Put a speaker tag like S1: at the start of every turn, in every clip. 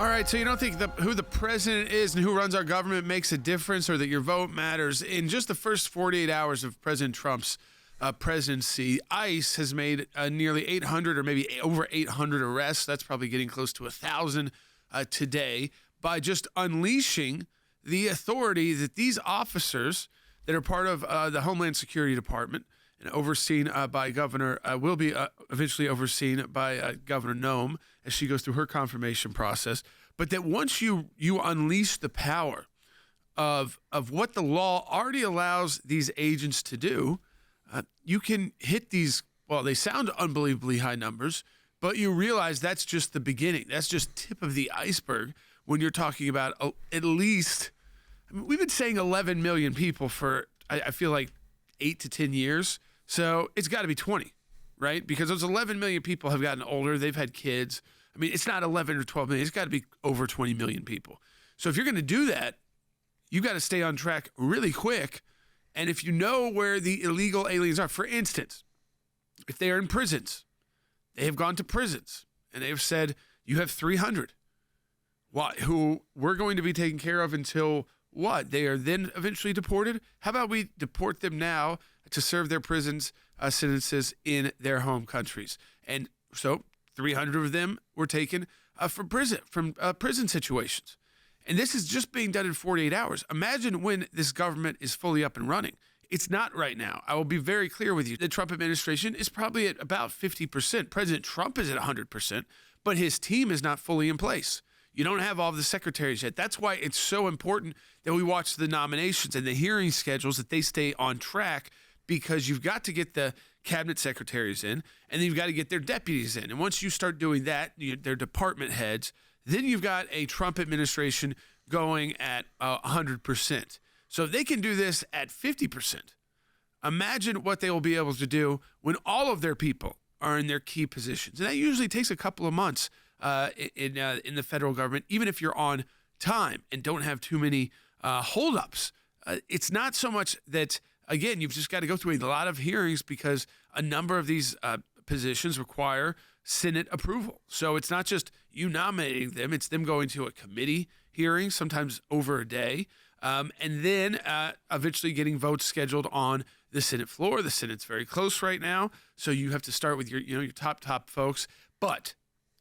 S1: All right, so you don't think who the president is and who runs our government makes a difference, or that your vote matters? In just the first 48 hours of President Trump's presidency, ICE has made nearly 800 or maybe over 800 arrests. That's probably getting close to 1,000 today, by just unleashing the authority that these officers that are part of the Homeland Security Department and overseen by Governor, will be eventually overseen by Governor Nome as she goes through her confirmation process. But that once you unleash the power of what the law already allows these agents to do, you can hit these, well, they sound unbelievably high numbers, but you realize that's just the beginning. That's just tip of the iceberg when you're talking about at least, I mean, we've been saying 11 million people for, I feel like, 8 to 10 years. So it's got to be 20, right? Because those 11 million people have gotten older. They've had kids. I mean, it's not 11 or 12 million. It's got to be over 20 million people. So if you're going to do that, you got to stay on track really quick. And if you know where the illegal aliens are, for instance, if they are in prisons, they have gone to prisons and they've said, you have 300 who we're going to be taken care of until what? They are then eventually deported? How about we deport them now to serve their prisons sentences in their home countries? And so 300 of them were taken from prison situations. And this is just being done in 48 hours. Imagine when this government is fully up and running. It's not right now. I will be very clear with you. The Trump administration is probably at about 50%. President Trump is at 100%, but his team is not fully in place. You don't have all of the secretaries yet. That's why it's so important that we watch the nominations and the hearing schedules, that they stay on track, because you've got to get the cabinet secretaries in, and then you've got to get their deputies in. And once you start doing that, their department heads, then you've got a Trump administration going at 100%. So if they can do this at 50%, imagine what they will be able to do when all of their people are in their key positions. And that usually takes a couple of months in the federal government, even if you're on time and don't have too many holdups. It's not so much that, again, you've just got to go through a lot of hearings, because a number of these positions require Senate approval. So it's not just you nominating them, it's them going to a committee hearing, sometimes over a day, and then eventually getting votes scheduled on the Senate floor. The Senate's very close right now, so you have to start with your top folks. But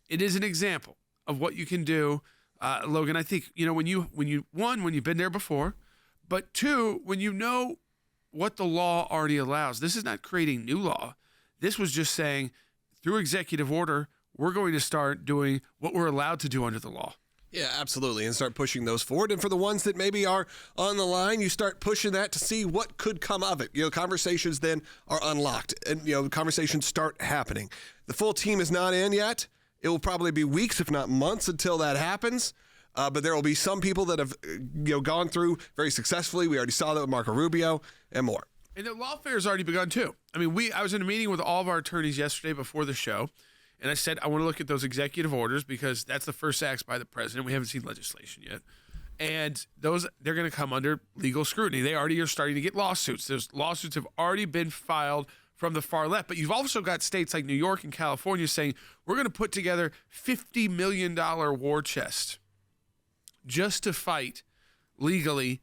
S1: it is an example of what you can do, Logan. I think, when you've been there before, but two, when you know what the law already allows. This is not creating new law. This was just saying, through executive order, we're going to start doing what we're allowed to do under the law.
S2: Yeah, absolutely. And start pushing those forward. And for the ones that maybe are on the line, you start pushing that to see what could come of it. Conversations then are unlocked, and, conversations start happening. The full team is not in yet. It will probably be weeks, if not months, until that happens. But there will be some people that have gone through very successfully. We already saw that with Marco Rubio and more.
S1: And the lawfare has already begun too. I mean, I was in a meeting with all of our attorneys yesterday before the show, and I said I want to look at those executive orders, because that's the first acts by the president. We haven't seen legislation yet, and they're going to come under legal scrutiny. They already are starting to get lawsuits. Those lawsuits have already been filed from the far left, but you've also got states like New York and California saying we're going to put together $50 million war chest just to fight legally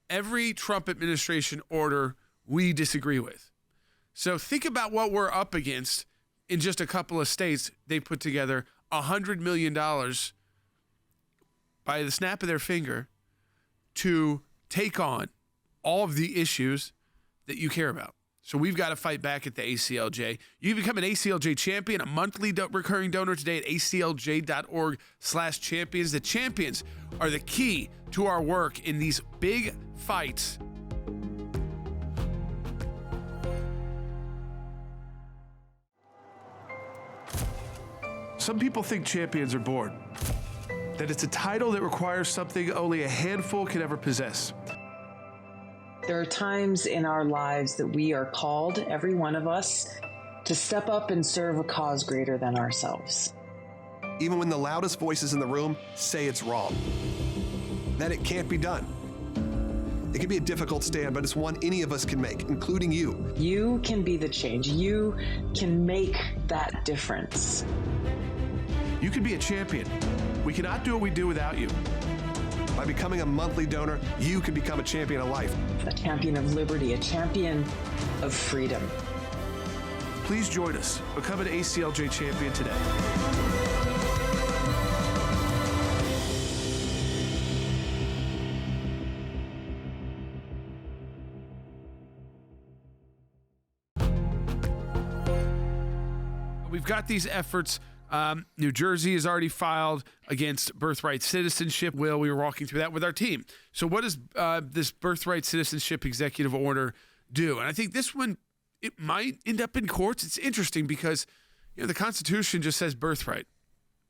S1: every Trump administration order we disagree with. So think about what we're up against. In just a couple of states, they put together $100 million by the snap of their finger to take on all of the issues that you care about. So we've got to fight back at the ACLJ. You become an ACLJ champion, a monthly recurring donor today at aclj.org/champions. The champions are the key to our work in these big fights. Some people think champions are bored, that it's a title that requires something only a handful can ever possess.
S3: There are times in our lives that we are called, every one of us, to step up and serve a cause greater than ourselves.
S4: Even when the loudest voices in the room say it's wrong, that it can't be done. It can be a difficult stand, but it's one any of us can make, including you.
S3: You can be the change. You can make that difference.
S1: You can be a champion
S4: We cannot do what we do without you. By becoming a monthly donor, you can become a champion of life.
S3: A champion of liberty, a champion of freedom.
S4: Please join us. Become an ACLJ champion today.
S1: We've got these efforts. New Jersey has already filed against birthright citizenship. We were walking through that with our team. So what does this birthright citizenship executive order do? And I think this one, it might end up in courts. It's interesting because the Constitution just says birthright.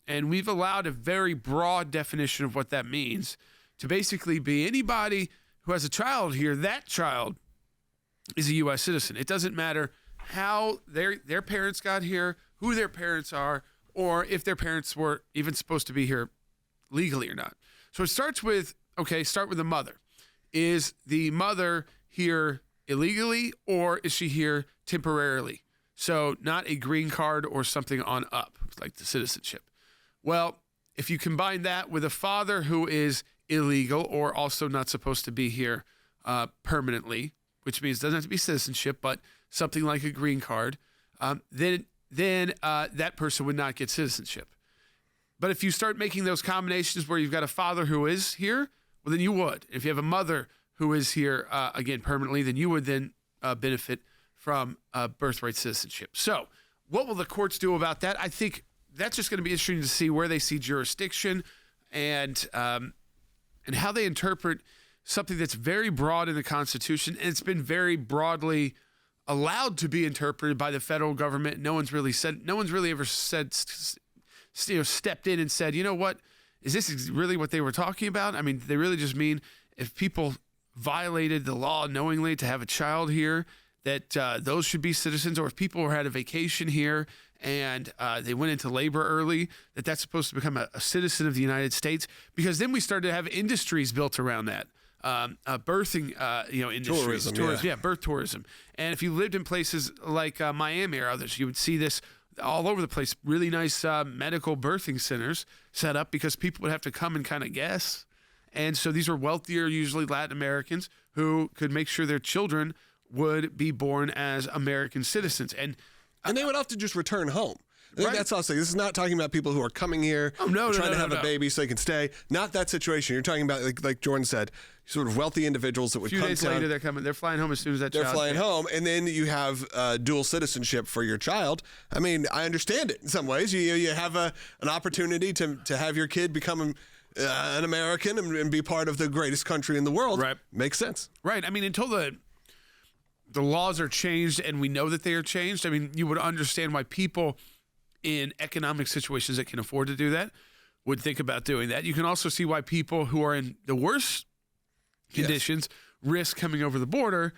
S1: And we've allowed a very broad definition of what that means to basically be anybody who has a child here. That child is a U.S. citizen. It doesn't matter how their parents got here, who their parents are, or if their parents were even supposed to be here legally or not. So it starts with, start with the mother. Is the mother here illegally, or is she here temporarily? So not a green card or something on up, like the citizenship. Well, if you combine that with a father who is illegal or also not supposed to be here permanently, which means it doesn't have to be citizenship, but something like a green card, then that person would not get citizenship. But if you start making those combinations where you've got a father who is here, well, then you would. If you have a mother who is here, again, permanently, then you would then benefit from birthright citizenship. So what will the courts do about that? I think that's just going to be interesting to see where they see jurisdiction and how they interpret something that's very broad in the Constitution, and it's been very broadly allowed to be interpreted by the federal government. No one's really ever said, stepped in and said, you know what, is this really what they were talking about? I mean, they really just mean if people violated the law knowingly to have a child here, that those should be citizens, or if people had a vacation here and they went into labor early, that's supposed to become a citizen of the United States. Because then we started to have industries built around that. Birthing, industries, tourism, birth tourism. And if you lived in places like Miami or others, you would see this all over the place. Really nice medical birthing centers set up because people would have to come and kind of guess. And so these are wealthier, usually Latin Americans, who could make sure their children would be born as American citizens. And
S2: they would often just return home. I think that's also, this is not talking about people who are coming here trying to have a baby so they can stay. Not that situation. You're talking about, like Jordan said, sort of wealthy individuals that would come down. A few days later,
S1: they're flying home as soon as
S2: they're flying home, and then you have dual citizenship for your child. I mean, I understand it in some ways. You have an opportunity to have your kid become an American and be part of the greatest country in the world.
S1: Right.
S2: Makes sense.
S1: Right. I mean, until the laws are changed, and we know that they are changed, I mean, you would understand why people in economic situations that can afford to do that would think about doing that. You can also see why people who are in the worst conditions risk coming over the border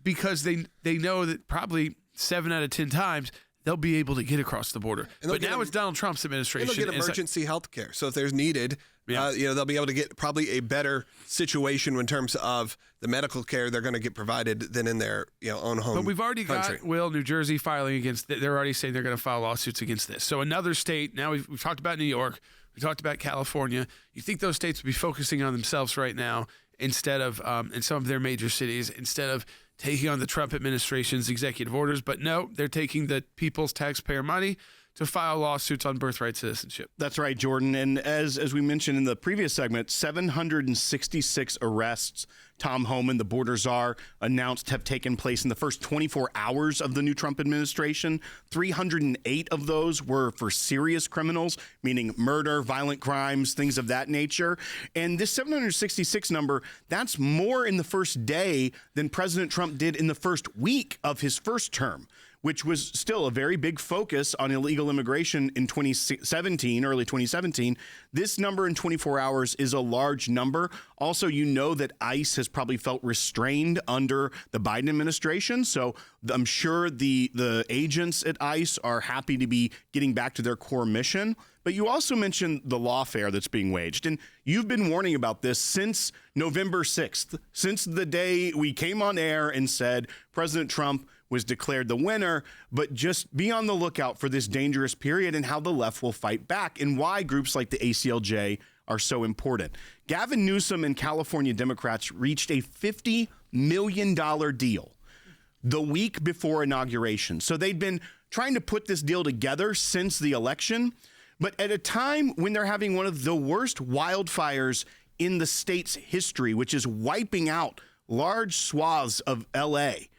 S1: because they know that probably 7 out of 10 times they'll be able to get across the border. But now it's Donald Trump's administration.
S2: And they'll get emergency health care. So if there's needed, they'll be able to get probably a better situation in terms of the medical care they're going to get provided than in their own home.
S1: But we've already
S2: country.
S1: got New Jersey filing against. They're already saying they're going to file lawsuits against this. So another state. Now we've talked about New York. We talked about California. You think those states would be focusing on themselves right now instead of in some of their major cities, instead of taking on the Trump administration's executive orders. But no, they're taking the people's taxpayer money to file lawsuits on birthright citizenship.
S5: That's right, Jordan. And as we mentioned in the previous segment, 766 arrests, Tom Homan, the Border Czar, announced have taken place in the first 24 hours of the new Trump administration. 308 of those were for serious criminals, meaning murder, violent crimes, things of that nature. And this 766 number, that's more in the first day than President Trump did in the first week of his first term, which was still a very big focus on illegal immigration in 2017, early 2017. This number in 24 hours is a large number. Also, that ICE has probably felt restrained under the Biden administration. So I'm sure the agents at ICE are happy to be getting back to their core mission. But you also mentioned the lawfare that's being waged. And you've been warning about this since November 6th, since the day we came on air and said President Trump was declared the winner, but just be on the lookout for this dangerous period and how the left will fight back and why groups like the ACLJ are so important. Gavin Newsom and California Democrats reached a $50 million deal the week before inauguration. So they'd been trying to put this deal together since the election, but at a time when they're having one of the worst wildfires in the state's history, which is wiping out large swaths of L.A.,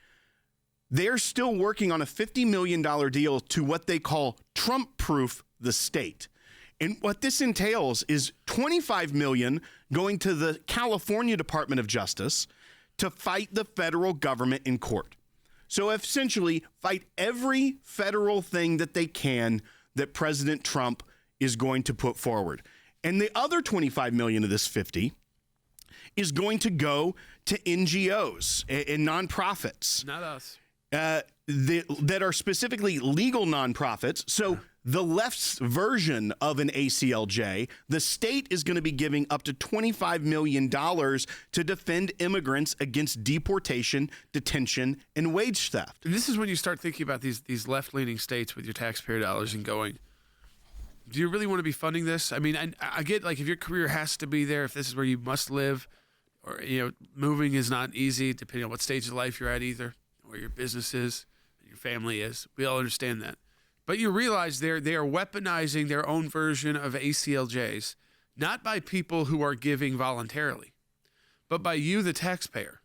S5: they're still working on a $50 million deal to what they call Trump-proof the state. And what this entails is $25 million going to the California Department of Justice to fight the federal government in court. So essentially, fight every federal thing that they can that President Trump is going to put forward. And the other $25 million of this 50 is going to go to NGOs and nonprofits.
S1: Not us.
S5: That are specifically legal nonprofits. So the left's version of an ACLJ, the state is going to be giving up to $25 million to defend immigrants against deportation, detention, and wage theft.
S1: And this is when you start thinking about these left-leaning states with your taxpayer dollars and going, do you really want to be funding this? I mean, I get, like, if your career has to be there, if this is where you must live, or, moving is not easy, depending on what stage of life you're at either, where your business is, your family is. We all understand that. But you realize they are weaponizing their own version of ACLJs, not by people who are giving voluntarily, but by you, the taxpayer.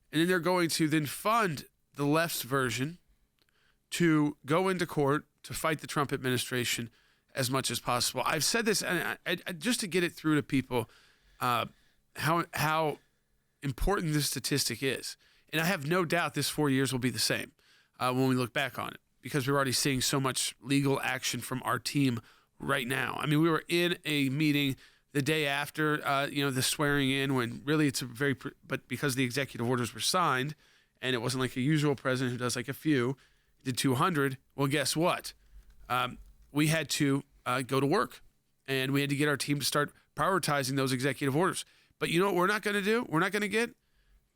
S1: And then they're going to then fund the left's version to go into court to fight the Trump administration as much as possible. I've said this, and I just to get it through to people, how important this statistic is. And I have no doubt this 4 years will be the same when we look back on it, because we're already seeing so much legal action from our team right now. I mean, we were in a meeting the day after, the swearing in, when really but because the executive orders were signed, and it wasn't like a usual president who does like a few, did 200. Well, guess what? We had to go to work, and we had to get our team to start prioritizing those executive orders. But you know what we're not going to do? We're not going to get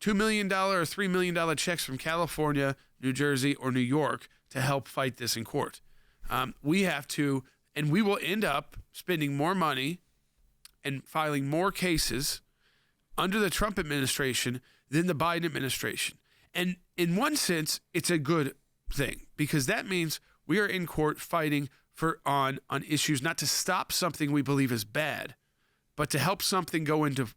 S1: $2 million or $3 million checks from California, New Jersey, or New York to help fight this in court. We have to, and we will end up spending more money and filing more cases under the Trump administration than the Biden administration. And in one sense, it's a good thing, because that means we are in court fighting on issues, not to stop something we believe is bad, but to help something go into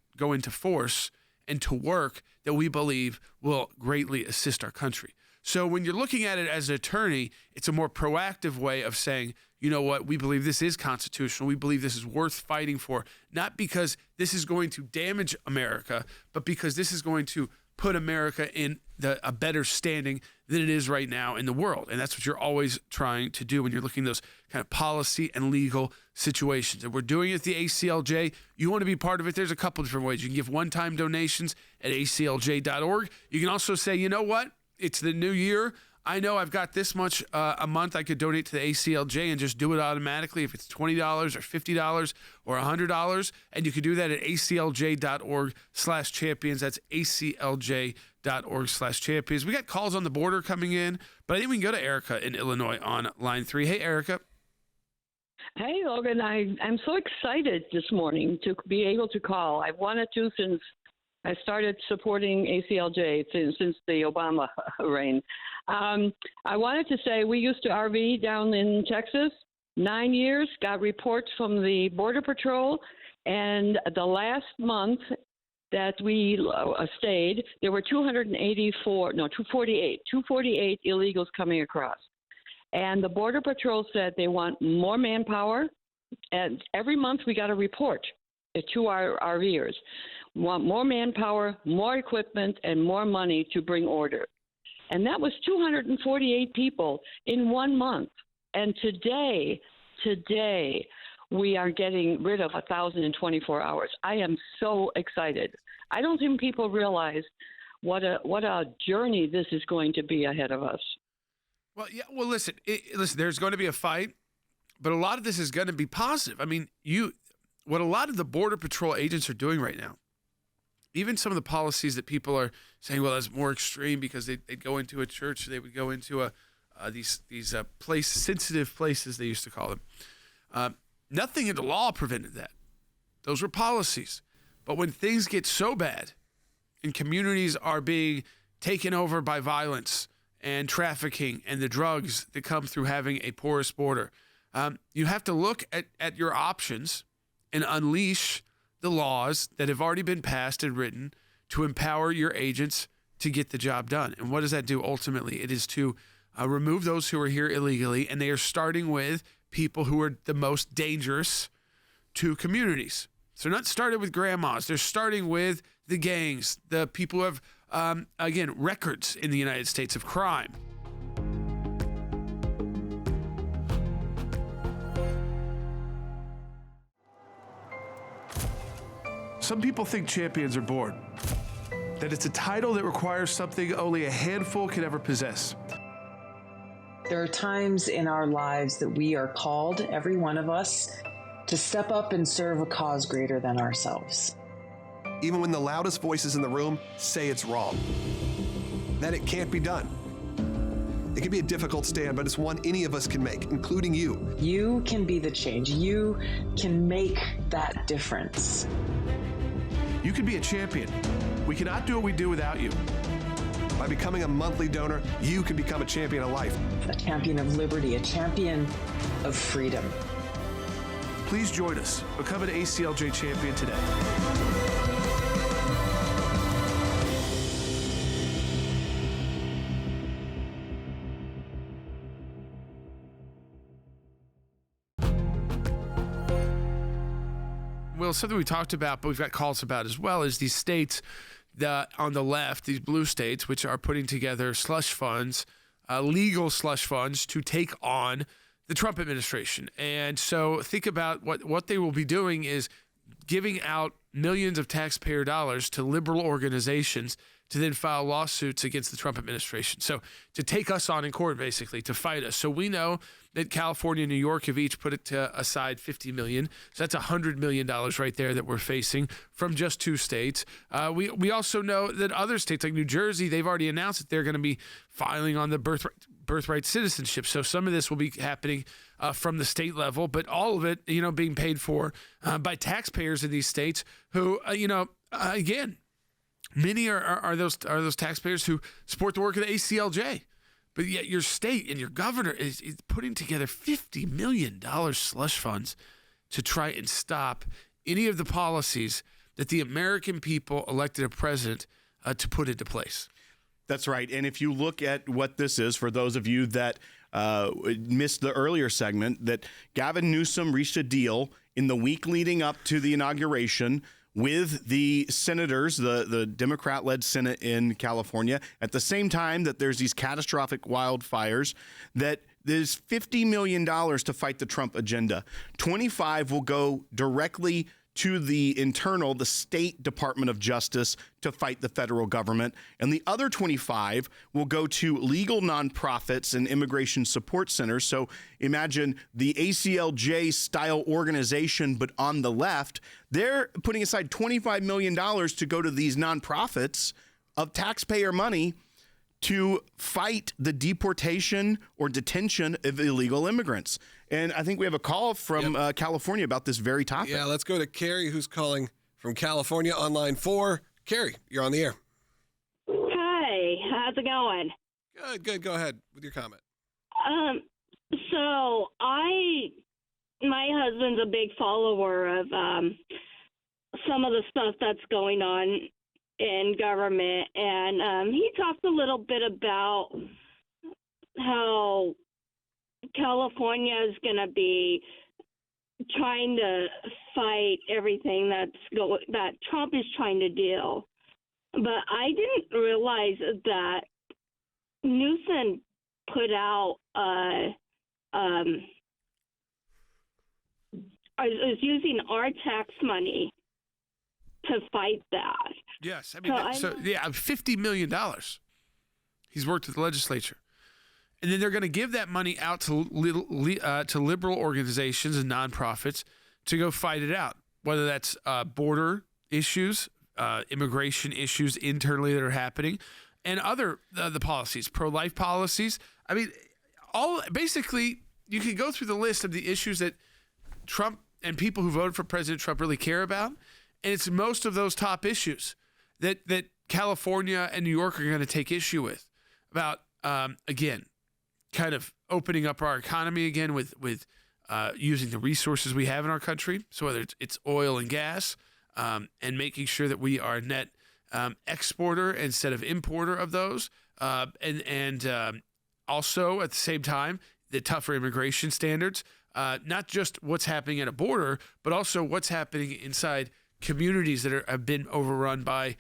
S1: force and to work that we believe will greatly assist our country. So when you're looking at it as an attorney, it's a more proactive way of saying, you know what, we believe this is constitutional. We believe this is worth fighting for, not because this is going to damage America, but because this is going to put America in a better standing than it is right now in the world. And that's what you're always trying to do when you're looking at those kind of policy and legal situations. And we're doing it at the ACLJ. You want to be part of it, there's a couple different ways. You can give one-time donations at aclj.org. You can also say, you know what, it's the new year. I know I've got this much a month I could donate to the ACLJ and just do it automatically if it's $20 or $50 or $100. And you can do that at aclj.org/champions. That's aclj.org/champions. We got calls on the border coming in, but I think we can go to Erica in Illinois on line 3. Hey, Erica.
S6: Hey, Logan. I'm so excited this morning to be able to call. I've wanted to since I started supporting ACLJ since the Obama reign. I wanted to say we used to RV down in Texas, 9 years, got reports from the Border Patrol, and the last month that we stayed, there were 248 illegals coming across. And the Border Patrol said they want more manpower, and every month we got a report to our RVers. Want more manpower, more equipment, and more money to bring order. And that was 248 people in 1 month. And today, we are getting rid of 1,000 in 24 hours. I am so excited. I don't think people realize what a journey this is going to be ahead of us.
S1: Well, yeah. Well, listen. There's going to be a fight, but a lot of this is going to be positive. I mean, what a lot of the Border Patrol agents are doing right now even some of the policies that people are saying, well, that's more extreme because they'd go into a church, they would go into these sensitive places, they used to call them. Nothing in the law prevented that. Those were policies. But when things get so bad and communities are being taken over by violence and trafficking and the drugs that come through having a porous border, you have to look at your options and unleash the laws that have already been passed and written to empower your agents to get the job done. And what does that do ultimately? It is to remove those who are here illegally, and they are starting with people who are the most dangerous to communities. So they're not started with grandmas. They're starting with the gangs, the people who have, again, records in the United States of crime.
S4: Some people think champions are born, that it's a title that requires something only a handful can ever possess.
S3: There are times in our lives that we are called, every one of us, to step up and serve a cause greater than ourselves.
S4: Even when the loudest voices in the room say it's wrong, that it can't be done. It can be a difficult stand, but it's one any of us can make, including you.
S3: You can be the change. You can make that difference.
S4: You can be a champion. We cannot do what we do without you. By becoming a monthly donor, you can become a champion of life.
S3: A champion of liberty, a champion of freedom.
S4: Please join us. Become an ACLJ champion today.
S1: Well, something we talked about, but we've got calls about as well, is these states on the left, these blue states, which are putting together slush funds, legal slush funds to take on the Trump administration. And so think about what they will be doing is giving out millions of taxpayer dollars to liberal organizations to then file lawsuits against the Trump administration. So to take us on in court, basically, to fight us. So we know that California and New York have each put aside $50 million. So that's $100 million right there that we're facing from just two states. We also know that other states like New Jersey, they've already announced that they're going to be filing on the birthright citizenship. So some of this will be happening from the state level, but all of it, being paid for by taxpayers in these states who, again, many are those taxpayers who support the work of the ACLJ. But yet your state and your governor is putting together $50 million slush funds to try and stop any of the policies that the American people elected a president to put into place.
S5: That's right. And if you look at what this is, for those of you that missed the earlier segment, that Gavin Newsom reached a deal in the week leading up to the inauguration with the senators, the Democrat-led Senate in California, at the same time that there's these catastrophic wildfires, that there's $50 million to fight the Trump agenda. 25 will go directly to the state Department of Justice to fight the federal government. And the other 25 will go to legal nonprofits and immigration support centers. So imagine the ACLJ style organization, but on the left, they're putting aside $25 million to go to these nonprofits of taxpayer money to fight the deportation or detention of illegal immigrants. And I think we have a call from California about this very topic.
S2: Yeah, let's go to Carrie, who's calling from California on line 4. Carrie, you're on the air.
S7: Hi, how's it going?
S2: Good. Go ahead with your comment.
S7: So my husband's a big follower of some of the stuff that's going on in government, and he talked a little bit about how California is going to be trying to fight everything that Trump is trying to do. But I didn't realize that Newsom put out is using our tax money to fight that.
S1: Yes, $50 million. He's worked with the legislature. And then they're going to give that money out to liberal organizations and nonprofits to go fight it out, whether that's border issues, immigration issues internally that are happening, and other the policies, pro-life policies. I mean, basically, you can go through the list of the issues that Trump and people who voted for President Trump really care about, and it's most of those top issues that California and New York are going to take issue with. About again, kind of opening up our economy again with using the resources we have in our country. So whether it's oil and gas, and making sure that we are net exporter instead of importer of those, and also at the same time the tougher immigration standards, not just what's happening at a border, but also what's happening inside communities that have been overrun by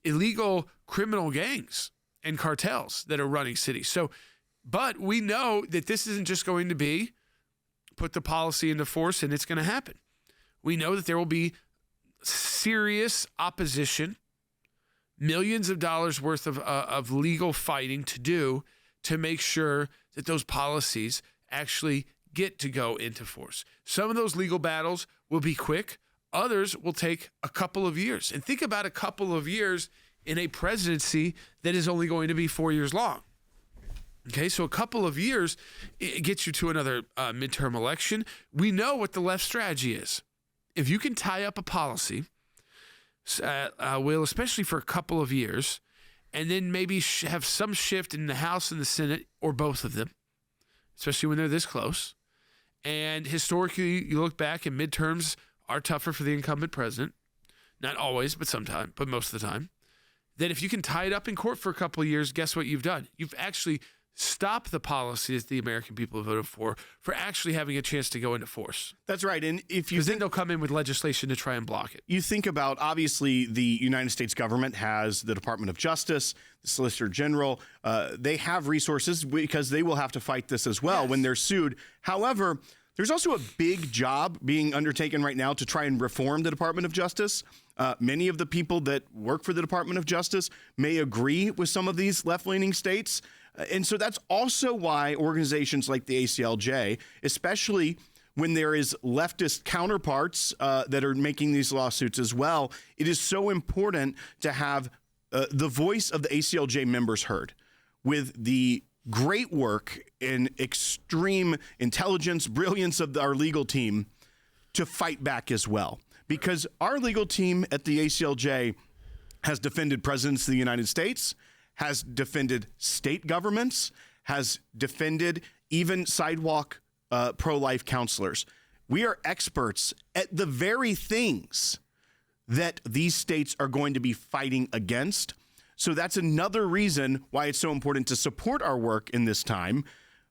S1: illegal criminal gangs and cartels that are running cities. So, but we know that this isn't just going to be put the policy into force and it's going to happen. We know that there will be serious opposition, millions of dollars worth of legal fighting to do to make sure that those policies actually get to go into force. Some of those legal battles will be quick. Others will take a couple of years. And think about a couple of years in a presidency that is only going to be 4 years long. Okay, so a couple of years, it gets you to another midterm election. We know what the left strategy is. If you can tie up a policy, especially for a couple of years, and then maybe have some shift in the House and the Senate, or both of them, especially when they're this close. And historically, you look back and midterms are tougher for the incumbent president. Not always, but sometimes, but most of the time. Then if you can tie it up in court for a couple of years, guess what you've done? You've actually stopped the policies the American people have voted for actually having a chance to go into force.
S5: That's right. And if you
S1: because then they'll come in with legislation to try and block it.
S5: You think about, obviously, the United States government has the Department of Justice, the Solicitor General. They have resources because they will have to fight this as well when they're sued. However, there's also a big job being undertaken right now to try and reform the Department of Justice. Many of the people that work for the Department of Justice may agree with some of these left-leaning states. And so that's also why organizations like the ACLJ, especially when there is leftist counterparts that are making these lawsuits as well, it is so important to have the voice of the ACLJ members heard. With the great work and extreme intelligence, brilliance of our legal team to fight back as well. Because our legal team at the ACLJ has defended presidents of the United States, has defended state governments, has defended even sidewalk pro-life counselors. We are experts at the very things that these states are going to be fighting against. So that's another reason why it's so important to support our work in this time,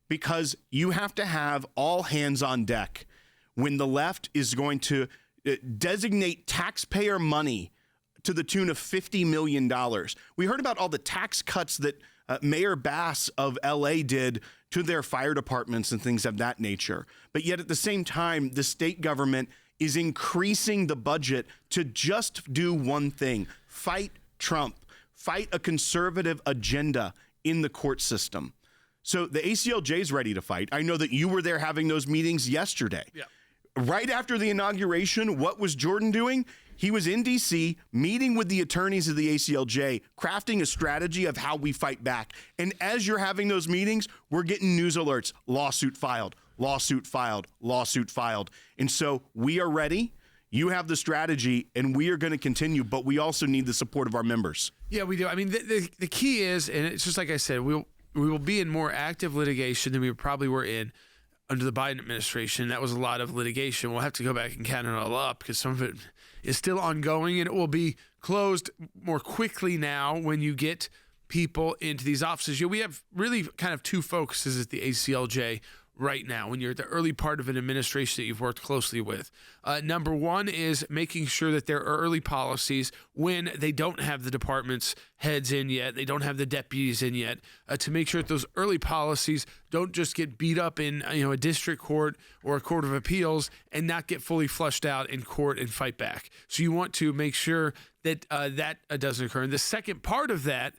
S5: because you have to have all hands on deck when the left is going to designate taxpayer money to the tune of $50 million. We heard about all the tax cuts that Mayor Bass of LA did to their fire departments and things of that nature. But yet at the same time, the state government is increasing the budget to just do one thing: fight Trump, fight a conservative agenda in the court system. So the ACLJ is ready to fight. I know that you were there having those meetings yesterday.
S1: Yeah.
S5: Right after the inauguration, what was Jordan doing? He was in D.C. meeting with the attorneys of the ACLJ, crafting a strategy of how we fight back. And as you're having those meetings, we're getting news alerts: lawsuit filed, lawsuit filed, lawsuit filed. And so we are ready. You have the strategy, and we are going to continue, but we also need the support of our members.
S1: Yeah, we do. I mean, the key is, and it's just like I said, we will be in more active litigation than we probably were in under the Biden administration. That was a lot of litigation. We'll have to go back and count it all up because some of it is still ongoing, and it will be closed more quickly now when you get people into these offices. We have really kind of two focuses at the ACLJ right now when you're at the early part of an administration that you've worked closely with. Number one is making sure that there are early policies when they don't have the department's heads in yet, they don't have the deputies in yet, to make sure that those early policies don't just get beat up in a district court or a court of appeals and not get fully flushed out in court and fight back. So you want to make sure that that doesn't occur. And the second part of that,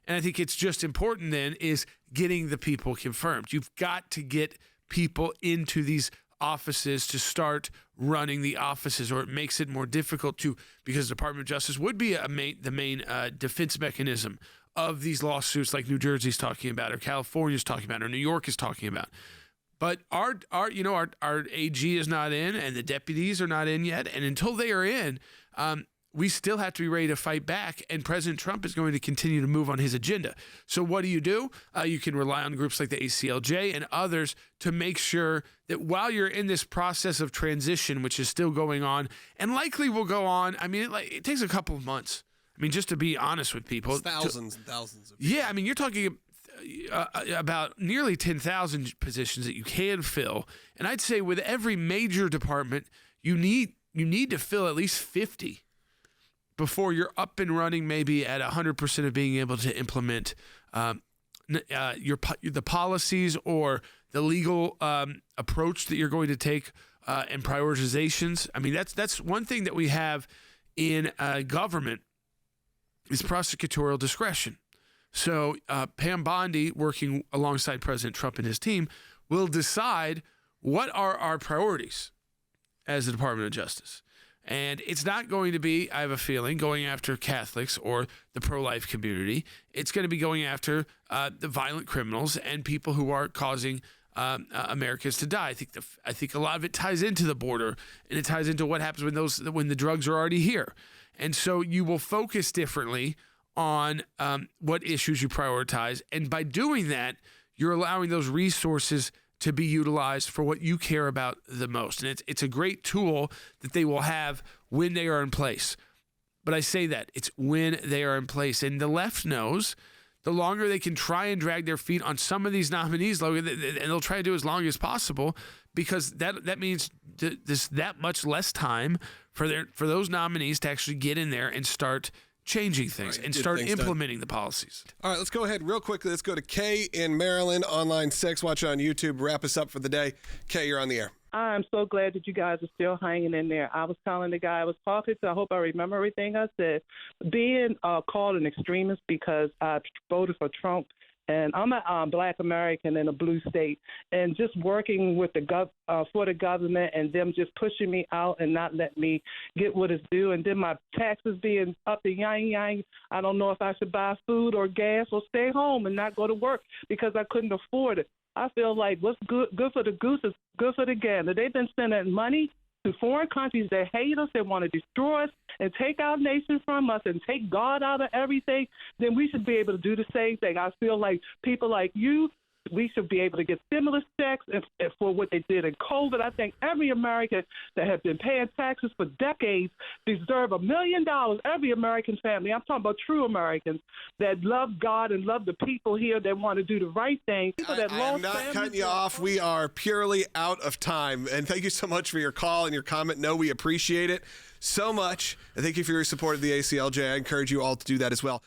S1: and I think it's just important then, is getting the people confirmed. You've got to get people into these offices to start running the offices, or it makes it more difficult to, because the Department of Justice would be the main defense mechanism of these lawsuits like New Jersey's talking about, or California's talking about, or New York is talking about. But our AG is not in, and the deputies are not in yet. And until they are in, we still have to be ready to fight back. And President Trump is going to continue to move on his agenda. So what do? You can rely on groups like the ACLJ and others to make sure that while you're in this process of transition, which is still going on and likely will go on, I mean, it takes a couple of months. I mean, just to be honest with people.
S2: It's thousands and thousands of people.
S1: Yeah, I mean, you're talking about nearly 10,000 positions that you can fill. And I'd say with every major department, you need to fill at least 50 before you're up and running, maybe at 100% of being able to implement the policies or the legal approach that you're going to take and prioritizations. I mean, that's one thing that we have in government is prosecutorial discretion. So Pam Bondi, working alongside President Trump and his team, will decide what are our priorities as the Department of Justice. And it's not going to be, I have a feeling, going after Catholics or the pro-life community. It's going to be going after the violent criminals and people who are causing Americans to die. I think a lot of it ties into the border, and it ties into what happens when the drugs are already here. And so you will focus differently on what issues you prioritize. And by doing that, you're allowing those resources to be utilized for what you care about the most. And it's a great tool that they will have when they are in place. But I say that, it's when they are in place. And the left knows the longer they can try and drag their feet on some of these nominees, and they'll try to do as long as possible, because that means that much less time for those nominees to actually get in there and start changing things and start implementing the policies.
S2: All right, let's go ahead real quickly. Let's go to Kay in Maryland on line 6. Watch it on YouTube. Wrap us up for the day. Kay, you're on the air.
S8: I'm so glad that you guys are still hanging in there. I was telling the guy I was talking to, I hope I remember everything I said, being called an extremist because I voted for Trump. And I'm a Black American in a blue state, and just working with for the government and them just pushing me out and not letting me get what is due, and then my taxes being up to yang. I don't know if I should buy food or gas or stay home and not go to work because I couldn't afford it. I feel like what's good for the goose is good for the gander. They've been sending money to foreign countries that hate us, that want to destroy us and take our nation from us and take God out of everything. Then we should be able to do the same thing. I feel like people like you, we should be able to get stimulus checks for what they did in COVID. I think every American that has been paying taxes for decades deserve $1 million. Every American family. I'm talking about true Americans that love God and love the people here that want to do the right thing.
S2: I am not cutting you off. We are purely out of time. And thank you so much for your call and your comment. No, we appreciate it so much. And thank you for your support of the ACLJ. I encourage you all to do that as well.